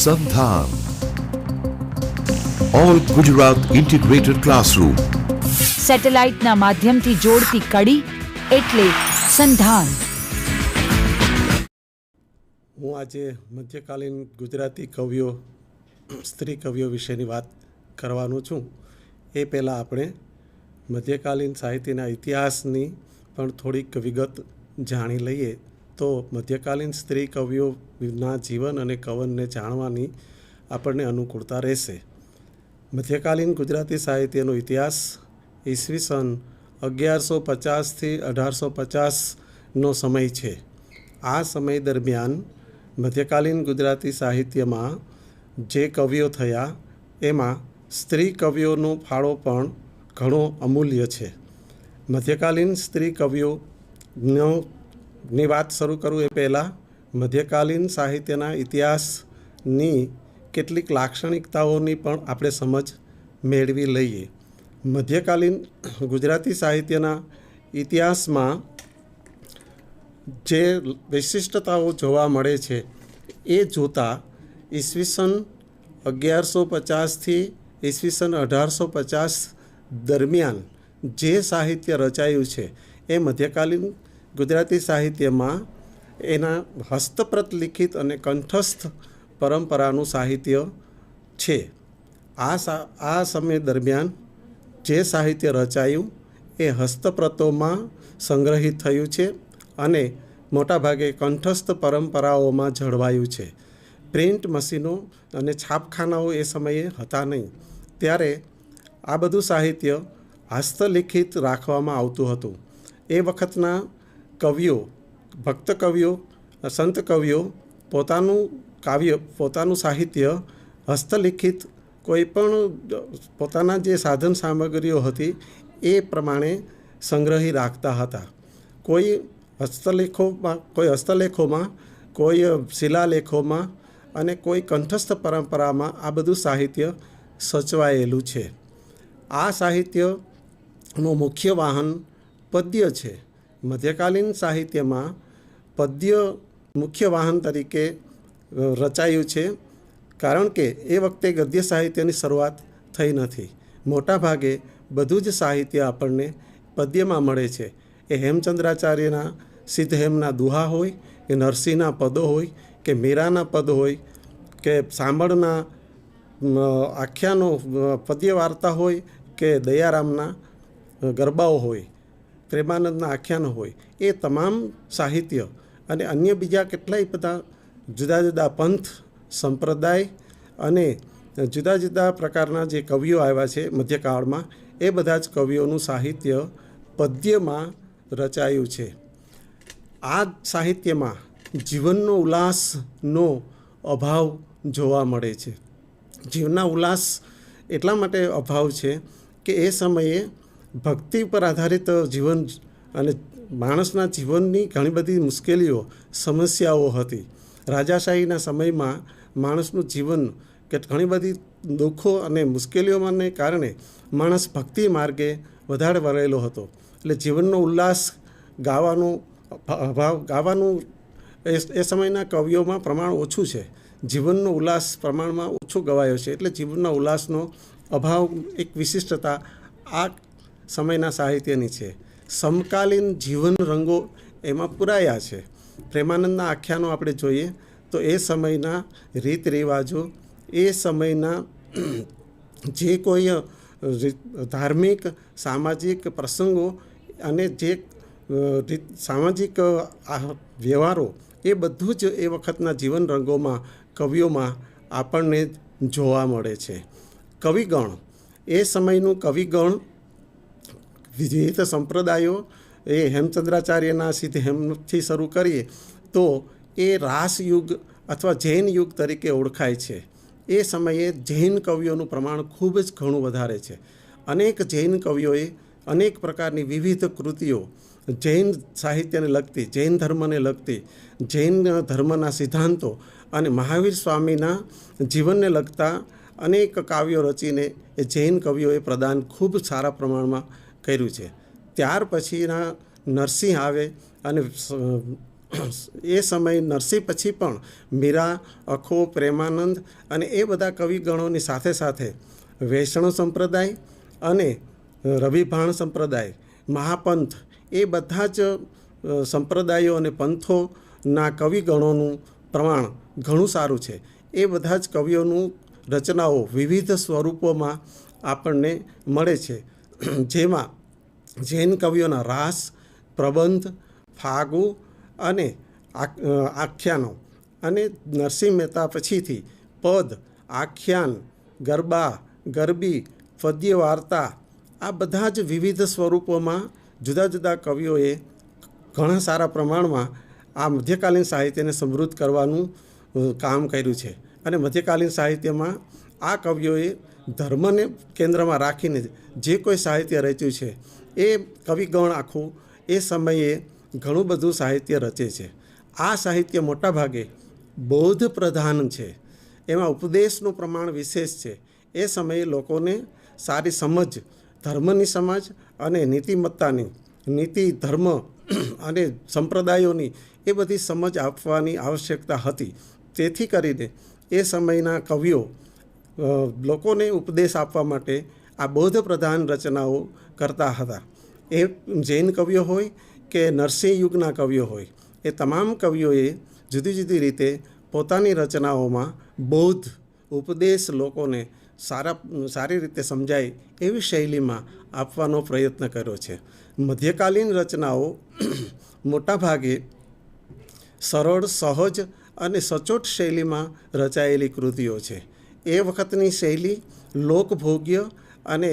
સંધાન all Gujarat integrated classroom સેટેલાઇટના માધ્યમથી જોડતી કડી એટલે સંધાન. હું આજે મધ્યકાલીન ગુજરાતી કવિઓ, સ્ત્રી કવિઓ વિશેની વાત કરવાનું છું. એ પહેલાં આપણે મધ્યકાલીન સાહિત્યના ઇતિહાસની પણ થોડીક વિગત જાણી લઈએ તો મધ્યકાલીન સ્ત્રી કવિઓના જીવન અને કવનને જાણવાની આપણને અનુકૂળતા રહેશે. મધ્યકાલીન ગુજરાતી સાહિત્યનો ઇતિહાસ ઈસવીસન 1150થી 1850નો સમય છે. આ સમય દરમિયાન મધ્યકાલીન ગુજરાતી સાહિત્યમાં જે કવિઓ થયા એમાં સ્ત્રી કવિઓનો ફાળો પણ ઘણો અમૂલ્ય છે. મધ્યકાલીન સ્ત્રી કવિઓની વાત શરૂ કરું એ પહેલાં મધ્યકાલીન સાહિત્યના ઇતિહાસની કેટલીક લાક્ષણિકતાઓની પણ આપણે સમજ મેળવી લઈએ. મધ્યકાલીન ગુજરાતી સાહિત્યના ઇતિહાસમાં જે વિશિષ્ટતાઓ જોવા મળે છે એ જોતાં ઈસવીસન 1150થી ઈસવીસન 1850 દરમિયાન જે સાહિત્ય રચાયું છે એ મધ્યકાલીન ગુજરાતી સાહિત્યમાં એના હસ્તપ્રત લિખિત અને કંઠસ્થ પરંપરાનું સાહિત્ય છે. આ સમય દરમિયાન જે સાહિત્ય રચાયું એ હસ્તપ્રતોમાં સંગ્રહિત થયું છે અને મોટાભાગે કંઠસ્થ પરંપરાઓમાં જળવાયું છે. પ્રિન્ટ મશીનો અને છાપખાનાઓ એ સમયે હતા નહીં, ત્યારે આ બધું સાહિત્ય હસ્તલિખિત રાખવામાં આવતું હતું. એ વખતના કવિઓ, ભક્ત કવિઓ, સંત કવિઓ પોતાનું સાહિત્ય હસ્તલિખિત કોઈ પણ પોતાના જે સાધન સામગ્રીઓ હતી એ પ્રમાણે સંગ્રહી રાખતા હતા. કોઈ હસ્તલેખોમાં, કોઈ શિલાલેખોમાં અને કોઈ કંઠસ્થ પરંપરામાં આ બધું સાહિત્ય સચવાયેલું છે. આ સાહિત્યનું મુખ્ય વાહન પદ્ય છે. મધ્યકાલીન સાહિત્યમાં પદ્ય મુખ્ય વાહન તરીકે રચાયું છે, કારણ કે એ વખતે ગદ્ય સાહિત્યની શરૂઆત થઈ નથી. મોટાભાગે બધું જ સાહિત્ય આપણને પદ્યમાં મળે છે. એ હેમચંદ્રાચાર્યના સિદ્ધહેમના દુહા હોય કે નરસિંહના પદો હોય કે મીરાના પદ હોય કે સાંભળના આખ્યાનો પદ્ય વાર્તા હોય કે દયારામના ગરબાઓ હોય, પ્રેમાનંદના આખ્યાનો હોય, એ તમામ સાહિત્ય અને અન્ય બીજા કેટલાય બધા જુદા જુદા પંથ, સંપ્રદાય અને જુદા જુદા પ્રકારના જે કવિઓ આવ્યા છે મધ્યકાળમાં, એ બધા જ કવિઓનું સાહિત્ય પદ્યમાં રચાયું છે. આ સાહિત્યમાં જીવનનો ઉલ્લાસનો અભાવ જોવા મળે છે. જીવનના ઉલ્લાસ એટલા માટે અભાવ છે કે એ સમયે ભક્તિ પર આધારિત જીવન અને માણસના જીવનની ઘણી બધી મુશ્કેલીઓ, સમસ્યાઓ હતી. રાજાશાહીના સમયમાં માણસનું જીવન કે ઘણી બધી દુઃખો અને મુશ્કેલીઓને કારણે માણસ ભક્તિ માર્ગે વધારે વળેલો હતો. એટલે જીવનનો ઉલ્લાસ ગાવાનું એ સમયના કવિઓમાં પ્રમાણ ઓછું છે. જીવનનો ઉલ્લાસ પ્રમાણમાં ઓછો ગવાયો છે. એટલે જીવનના ઉલ્લાસનો અભાવ એક વિશિષ્ટતા આ સમયના સાહિત્યની છે. સમકાલીન જીવન રંગો એમાં પુરાયા છે. પ્રેમાનંદના આખ્યાનો આપણે જોઈએ તો એ સમયના રીત રિવાજો, એ સમયના જે કોઈ ધાર્મિક સામાજિક પ્રસંગો અને જે સામાજિક વ્યવહારો, એ બધું જ એ વખતના જીવન રંગોમાં, કવિઓમાં આપણને જોવા મળે છે. કવિગણ, એ સમયનું કવિગણ વિવિધ સંપ્રદાયો, એ હેમચંદ્રાચાર્યના સિદ્ધહેમથી શરૂ કરીએ તો એ રાસયુગ અથવા જૈન યુગ તરીકે ઓળખાય છે. એ સમયે જૈન કવિઓનું પ્રમાણ ખૂબ જ ઘણું વધારે છે. અનેક જૈન કવિઓએ અનેક પ્રકારની વિવિધ કૃતિઓ જૈન સાહિત્યને લગતી, જૈન ધર્મને લગતી, જૈન ધર્મના સિદ્ધાંતો અને મહાવીર સ્વામીના જીવનને લગતા અનેક કાવ્યો રચીને એ જૈન કવિઓએ પ્રદાન ખૂબ સારા પ્રમાણમાં કર્યું છે. ત્યાર પછીના નરસિંહ આવે અને એ સમય નરસિંહ પછી પણ મીરા, અખો, પ્રેમાનંદ અને એ બધા કવિગણોની સાથે સાથે વૈષ્ણવ સંપ્રદાય અને રવિભાણ સંપ્રદાય, મહાપંથ, એ બધા જ સંપ્રદાયો અને પંથોના કવિગણોનું પ્રમાણ ઘણું સારું છે. એ બધા જ કવિઓનું રચનાઓ વિવિધ સ્વરૂપોમાં આપણને મળે છે, જેમાં જૈન કવિઓના રાસ, પ્રબંધ, ફાગુ અને આખ્યાનો, અને નરસિંહ મહેતા પછીથી પદ, આખ્યાન, ગરબા, ગરબી, પદ્ય વાર્તા, આ બધા જ વિવિધ સ્વરૂપોમાં જુદા જુદા કવિઓએ ઘણા સારા પ્રમાણમાં આ મધ્યકાલીન સાહિત્યને સમૃદ્ધ કરવાનું કામ કર્યું છે. અને મધ્યકાલીન સાહિત્યમાં આ કવિઓએ ધર્મને કેન્દ્રમાં રાખીને જે કોઈ સાહિત્ય રચ્યું છે એ કવિગણ આખું એ સમયે ઘણું બધું સાહિત્ય રચે છે. આ સાહિત્ય મોટાભાગે બૌદ્ધ પ્રધાન છે, એમાં ઉપદેશનું પ્રમાણ વિશેષ છે. એ સમયે લોકોને સારી સમજ, ધર્મની સમજ અને નીતિમત્તાની, નીતિ, ધર્મ અને સંપ્રદાયોની એ બધી સમજ આપવાની આવશ્યકતા હતી. તેથી કરીને એ સમયના કવિઓ લોકોને ઉપદેશ આપવા માટે આ બૌદ્ધ પ્રધાન રચનાઓ કરતા હતા. એ જૈન કવિઓ હોય કે નરસિંહ યુગના કવિઓ હોય, એ તમામ કવિઓએ જુદી જુદી રીતે પોતાની રચનાઓમાં બૌદ્ધ ઉપદેશ લોકોને સારી રીતે સમજાય એવી શૈલીમાં આપવાનો પ્રયત્ન કર્યો છે. મધ્યકાલીન રચનાઓ મોટાભાગે સરળ, સહજ અને સચોટ શૈલીમાં રચાયેલી કૃતિઓ છે. એ વખતની શૈલી લોકભોગ્ય અને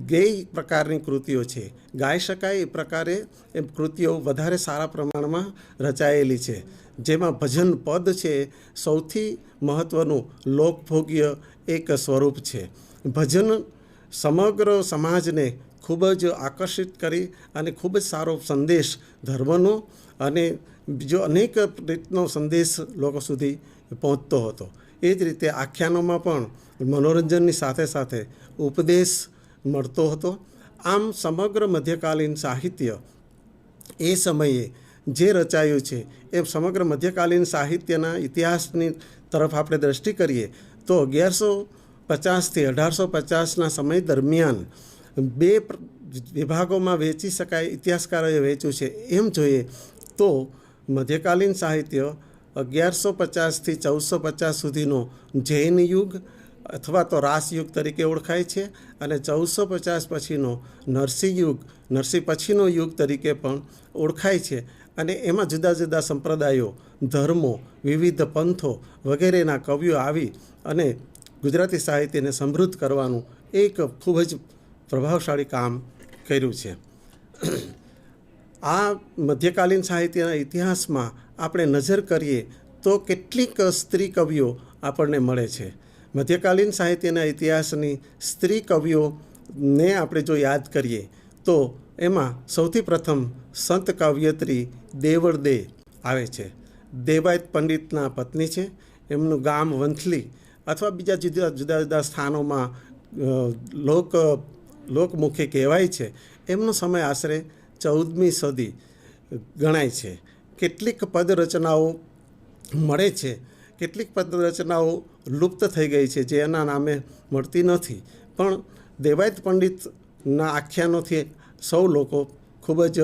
ગેય પ્રકારની કૃતિઓ છે. ગાઈ શકાય એ પ્રકારે એ કૃતિઓ વધારે સારા પ્રમાણમાં રચાયેલી છે, જેમાં ભજન પદ છે સૌથી મહત્ત્વનું લોકભોગ્ય એક સ્વરૂપ છે. ભજન સમગ્ર સમાજને ખૂબ જ આકર્ષિત કરી અને ખૂબ જ સારો સંદેશ ધર્મનો અને બીજો અનેક રીતનો સંદેશ લોકો સુધી પહોંચતો હતો. એ જ રીતે આખ્યાનોમાં પણ મનોરંજનની સાથે સાથે ઉપદેશ મળતો હતો. આમ સમગ્ર મધ્યકાલીન સાહિત્ય એ સમયે જે રચાયું છે એ સમગ્ર મધ્યકાલીન સાહિત્યના ઇતિહાસની તરફ આપણે દૃષ્ટિ કરીએ તો 1150થી 1850ના સમય દરમિયાન બે વિભાગોમાં વહેંચી શકાય, ઇતિહાસકારોએ વહેંચ્યું છે. એમ જોઈએ તો મધ્યકાલીન સાહિત્ય 1150થી 1450 સુધીનો જૈન યુગ અથવા તો રાસ યુગ તરીકે ઓળખાય છે, અને 1450 પછીનો નરસિંહ યુગ, નરસિંહ પછીનો યુગ તરીકે પણ ઓળખાય છે. અને એમાં જુદા જુદા સંપ્રદાયો, ધર્મો, વિવિધ પંથો વગેરેના કવિઓ આવી અને ગુજરાતી સાહિત્યને સમૃદ્ધ કરવાનું એક ખૂબ જ પ્રભાવશાળી કામ કર્યું છે. આ મધ્યકાલીન સાહિત્યના ઇતિહાસમાં આપણે નજર કરીએ તો કેટલીક સ્ત્રી કવિઓ આપણને મળે છે. મધ્યકાલીન સાહિત્યના ઇતિહાસની સ્ત્રી કવિઓને આપણે જો યાદ કરીએ તો એમાં સૌથી પ્રથમ સંત કવયત્રી દેવળ દે આવે છે. દેવાયત પંડિતના પત્ની છે. એમનું ગામ વંથલી અથવા બીજા જુદા જુદા સ્થાનોમાં લોકમુખે કહેવાય છે. એમનો સમય આશરે 14મી સદી ગણાય છે. કેટલીક પદ રચનાઓ મળે છે, કેટલીક પદ રચનાઓ લુપ્ત થઈ ગઈ છે, જે એના નામે મળતી નથી. પણ દેવાયત પંડિતના આખ્યાનોથી સૌ લોકો ખૂબ જ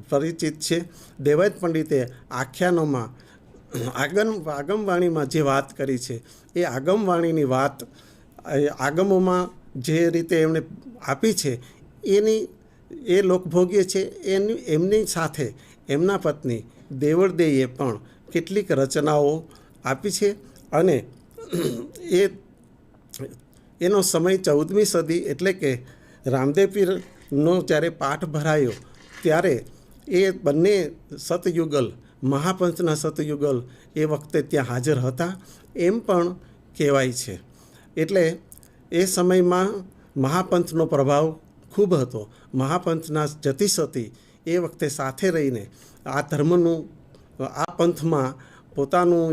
પરિચિત છે. દેવાયત પંડિતે આખ્યાનોમાં આગમવાણીમાં જે વાત કરી છે એ આગમવાણીની વાત આગમોમાં જે રીતે એમણે આપી છે એ લોકભોગ્ય છે. એમની સાથે એમના પત્ની દેવળદેઈએ પણ કેટલીક રચનાઓ આપી છે. અને એનો સમય 14મી સદી એટલે કે રામદેવ પીરનો જ્યારે પાઠ ભરાયો ત્યારે એ બંને સતયુગલ, મહાપંથના સતયુગલ એ વખતે ત્યાં હાજર હતા એમ પણ કહેવાય છે. એટલે એ સમયમાં મહાપંથનો પ્રભાવ ખૂબ હતો. મહાપંથના જતી સતી એ વખતે સાથે રહીને આ ધર્મનું, આ પંથમાં પોતાનું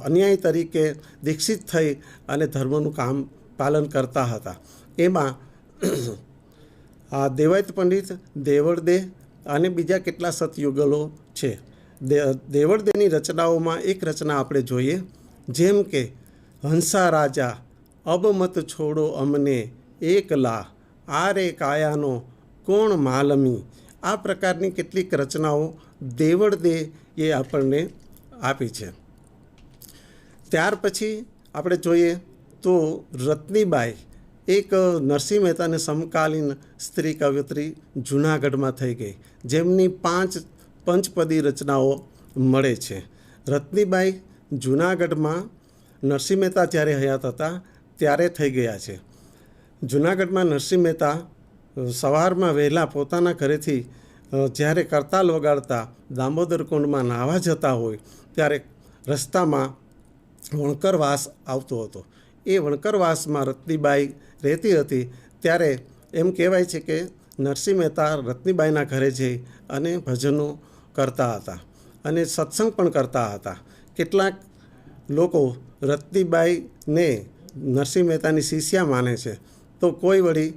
અન્યાય તરીકે દીક્ષિત થઈ અને ધર્મનું કામ પાલન કરતા હતા. એમાં આ દેવાયત પંડિત, દેવળદે અને બીજા કેટલા સતયુગલો છે. દેવળદેની રચનાઓમાં એક રચના આપણે જોઈએ, જેમ કે હંસા રાજા અબ મત છોડો અમને એકલા, આરે કાયાનો કોણ માલમી. આ પ્રકારની કેટલીક રચનાઓ દેવળદે એ આપણને આપી છે. ત્યાર પછી આપણે જોઈએ તો રત્નીબાઈ એક નરસિંહ મહેતાને સમકાલીન સ્ત્રી કવયત્રી જૂનાગઢમાં થઈ ગઈ, જેમની 5 પંચપદી રચનાઓ મળે છે. રત્નીબાઈ જૂનાગઢમાં નરસિંહ મહેતા જ્યારે હયાત હતા ત્યારે થઈ ગયા છે. જૂનાગઢમાં નરસિંહ મહેતા સવારમાં વહેલા પોતાના ઘરેથી જ્યારે કરતાલ વગાડતા દામોદર કુંડમાં નાહવા જતા હોય ત્યારે રસ્તામાં વણકરવાસ આવતો હતો. એ વણકરવાસમાં રત્નીબાઈ રહેતી હતી. ત્યારે એમ કહેવાય છે કે નરસિંહ મહેતા રત્નીબાઈના ઘરે જઈ અને ભજનો કરતા હતા અને સત્સંગ પણ કરતા હતા. કેટલાક લોકો રત્નીબાઈને નરસિંહ મહેતાની શિષ્યા માને છે, તો કોઈ વળી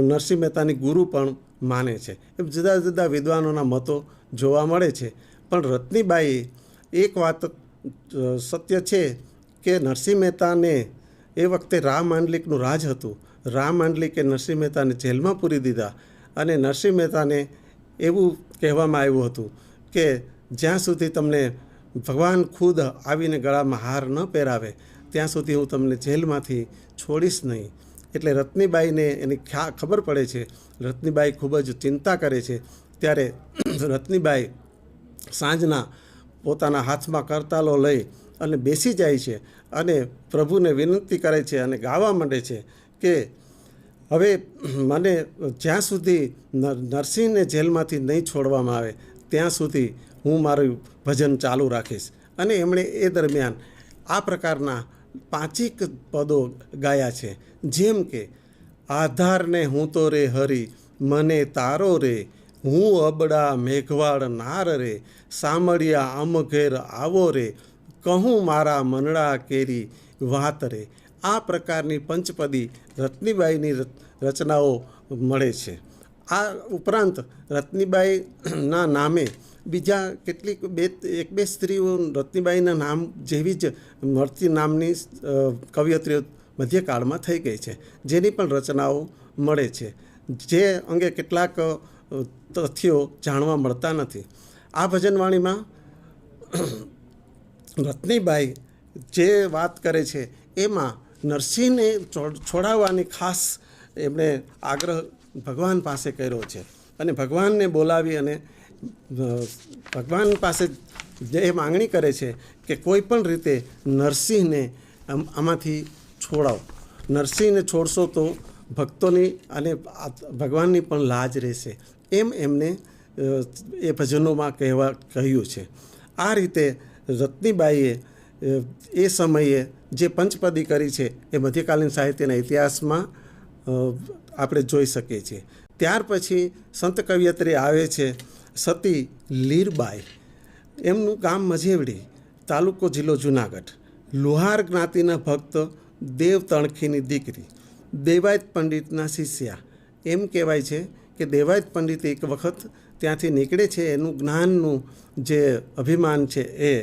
નરસિંહ મહેતાની ગુરુ પણ માને છે. એમ જુદા જુદા વિદ્વાનોના મતો જોવા મળે છે. પણ રત્નીબાઈએ એક વાત સત્ય છે કે નરસિંહ મહેતાને એ વખતે રા માંડલિકનું રાજ હતું. રા માંડલિકે નરસિંહ મહેતાને જેલમાં પૂરી દીધા અને નરસિંહ મહેતાને એવું કહેવામાં આવ્યું હતું કે જ્યાં સુધી તમને ભગવાન ખુદ આવીને ગળામાં હાર ન પહેરાવે ત્યાં સુધી હું તમને જેલમાંથી છોડીશ નહીં. એટલે રત્નીબાઈને એની ખબર પડે છે. રત્નીબાઈ ખૂબ જ ચિંતા કરે છે. ત્યારે રત્નીબાઈ સાંજના પોતાના હાથમાં કરતાલો લઈ અને બેસી જાય છે અને પ્રભુને વિનંતી કરે છે અને ગાવા માંડે છે કે હવે મને જ્યાં સુધી નરસિંહને જેલમાંથી નહીં છોડવામાં આવે ત્યાં સુધી હું મારું ભજન ચાલુ રાખીશ. અને એમણે એ દરમિયાન આ પ્રકારના 5 પદો ગાયા છે, જેમ કે આધારને હું તો રે હરી મને તારો રે, હું અબડા મેઘવાળ નાર રે, સામળિયા અમ ઘેર આવો રે, કહું મારા મનડા કેરી વાત રે. આ પ્રકારની પંચપદી રત્નીબાઈની રચનાઓ મળે છે. આ ઉપરાંત રત્નીબાઈના નામે બીજા કેટલીક 1-2 સ્ત્રીઓ રત્નીબાઈના નામ જેવી જ મળતી નામની કવયત્રીઓ મધ્યકાળમાં થઈ ગઈ છે, જેની પણ રચનાઓ મળે છે, જે અંગે કેટલાક તથ્યો જાણવા મળતા નથી. આ ભજનવાણીમાં રત્નીબાઈ જે વાત કરે છે એમાં નરસિંહને છોડાવવાની ખાસ એમણે આગ્રહ ભગવાન પાસે કર્યો છે અને ભગવાનને બોલાવી અને ભગવાન પાસે જે માંગણી કરે છે કે કોઈ પણ રીતે નરસિંહને આમાંથી છોડાવો. નરસિંહને છોડશો તો ભક્તોની અને ભગવાનની પણ લાજ રહેશે, એમ એમને એ ભજનોમાં કહ્યું છે. આ રીતે રત્નીબાઈએ એ સમયે જે પંચપદી કરી છે એ મધ્યકાલીન સાહિત્યના ઇતિહાસમાં આપણે જોઈ શકીએ છીએ. ત્યાર પછી સંત કવયત્રી આવે છે સતી લીરબાઈ. એમનું ગામ મજેવડી, તાલુકો જિલ્લો જુનાગઢ. લુહાર જ્ઞાતિના ભક્ત દેવ તણખીની દીકરી, દેવાયત પંડિતના શિષ્યા. એમ કહેવાય છે કે દેવાયત પંડિત એક વખત ત્યાંથી નીકળે છે, એનું જ્ઞાનનું જે અભિમાન છે એ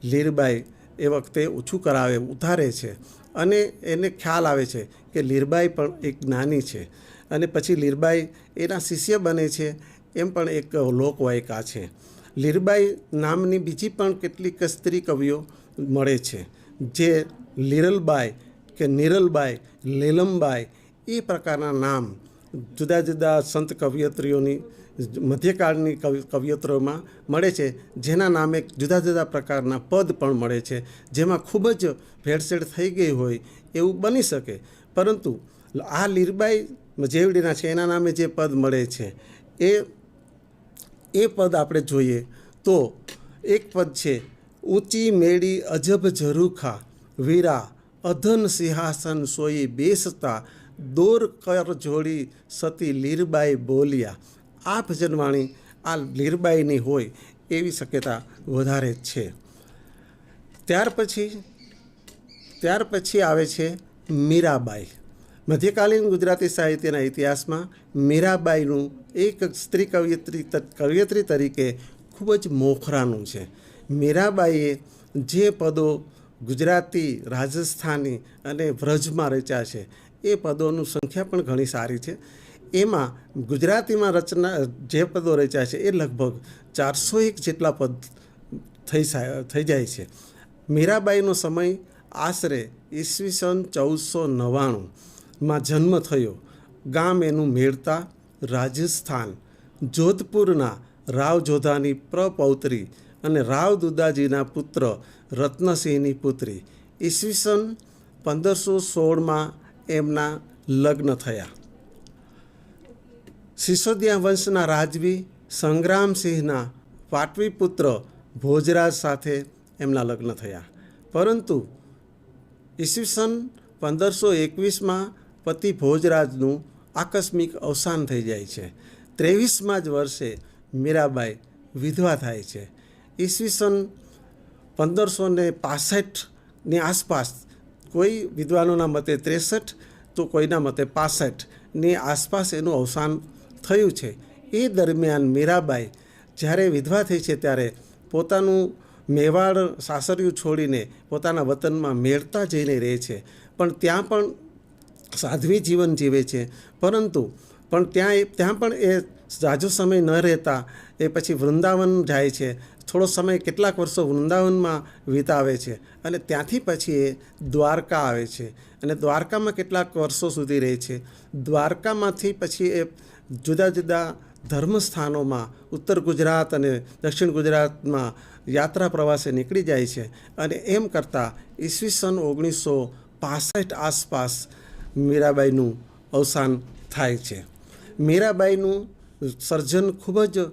લીરબાઈ એ વખતે ઓછું કરાવે, ઉતારે છે અને એને ખ્યાલ આવે છે કે લીરબાઈ પણ એક જ્ઞાની છે અને પછી લીરબાઈ એના શિષ્ય બને છે. એમ પણ એક લોકવાયકા છે. લીરબાઈ નામની બીજી પણ કેટલીક સ્ત્રી કવિઓ મળે છે, જે લીરલબાઈ કે નિરલબાઈ, લીલમબાઈ એ પ્રકારના નામ જુદા જુદા સંત કવયત્રીઓની મધ્યકાળની કવયત્રીઓમાં મળે છે, જેના નામે જુદા જુદા પ્રકારના પદ પણ મળે છે, જેમાં ખૂબ જ ભેળસેળ થઈ ગઈ હોય એવું બની શકે. પરંતુ આ લીરબાઈ જેવડીના છે એના નામે જે પદ મળે છે એ પદ આપણે જોઈએ તો એક પદ છે, ઊંચી મેળી અજબ ઝરૂખા વીરા અધન સિંહાસન સોઈ બેસતા દોર કર જોડી સતી લીરબાઈ બોલ્યા. આ ભજનવાણી આ લીરબાઈની હોય એવી શક્યતા વધારે છે. ત્યાર પછી આવે છે મીરાબાઈ. મધ્યકાલીન ગુજરાતી સાહિત્યના ઇતિહાસમાં મીરાબાઈનું એક સ્ત્રી કવયત્રી તરીકે ખૂબ જ મોખરાનું છે. મીરાબાઈએ જે પદો ગુજરાતી, રાજસ્થાની અને વ્રજમાં રચ્યા છે એ પદોનું સંખ્યા પણ ઘણી સારી છે. એમાં ગુજરાતીમાં જે પદો રચ્યા છે એ લગભગ 401 જેટલા પદ થઈ જાય છે. મીરાબાઈનો સમય આશરે ઈસવીસન 1499માં જન્મ થયો. ગામ એનું મેળતા, રાજસ્થાન. જોધપુરના રાવ જોધાની પ્રપૌત્રી અને રાવ દુદાજીના પુત્ર રત્નસિંહની પુત્રી. ઈસવીસન 1516માં એમના લગ્ન થયા. સિસોદિયા વંશના રાજવી સંગ્રામસિંહના પાટવી પુત્ર ભોજરાજ સાથે એમના લગ્ન થયા. પરંતુ ઈસવીસન 1521માં પતિ ભોજરાજનું આકસ્મિક અવસાન થઈ જાય છે. 23માં જ વર્ષે મીરાબાઈ વિધવા થાય છે. ઈસવીસન 1565ની આસપાસ, કોઈ વિદ્વાનોના મતે 63 તો કોઈના મતે 65ની આસપાસ એનું અવસાન થયું છે. એ દરમિયાન મીરાબાઈ જ્યારે વિધવા થઈ છે ત્યારે પોતાનું મેવાડ સાસરિયું છોડીને પોતાના વતનમાં મેળતા જઈને રહે છે. પણ ત્યાં પણ સાધ્વી જીવન જીવે છે. પરંતુ ત્યાં પણ એ ઝાઝો સમય ન રહેતા એ પછી વૃંદાવન જાય છે. થોડો સમય, કેટલાક વર્ષો વૃંદાવનમાં વિતાવે છે અને ત્યાંથી પછી એ દ્વારકા આવે છે અને દ્વારકામાં કેટલાક વર્ષો સુધી રહે છે. દ્વારકામાંથી પછી એ જુદા જુદા ધર્મસ્થાનોમાં ઉત્તર ગુજરાત અને દક્ષિણ ગુજરાતમાં યાત્રા પ્રવાસે નીકળી જાય છે. અને એમ કરતાં ઈસવીસન 1965 આસપાસ મીરાબાઈનું અવસાન થાય છે. મીરાબાઈનું સર્જન ખૂબ જ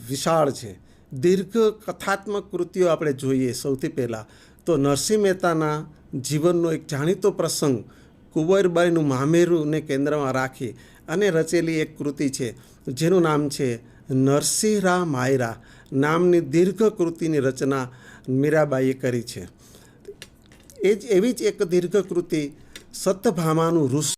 વિશાળ છે. દીર્ઘ કથાત્મક કૃતિઓ આપણે જોઈએ સૌથી પહેલાં તો નરસિંહ મહેતાના જીવનનો એક જાણીતો પ્રસંગ કુંવરબાઈનું મામેરુંને કેન્દ્રમાં રાખી અને રચેલી એક કૃતિ છે જેનું નામ છે નરસિંહરા માયરા નામની દીર્ઘ કૃતિની રચના મીરાબાઈએ કરી છે. એવી જ એક દીર્ઘ કૃતિ સત્યભામાનું ઋષિ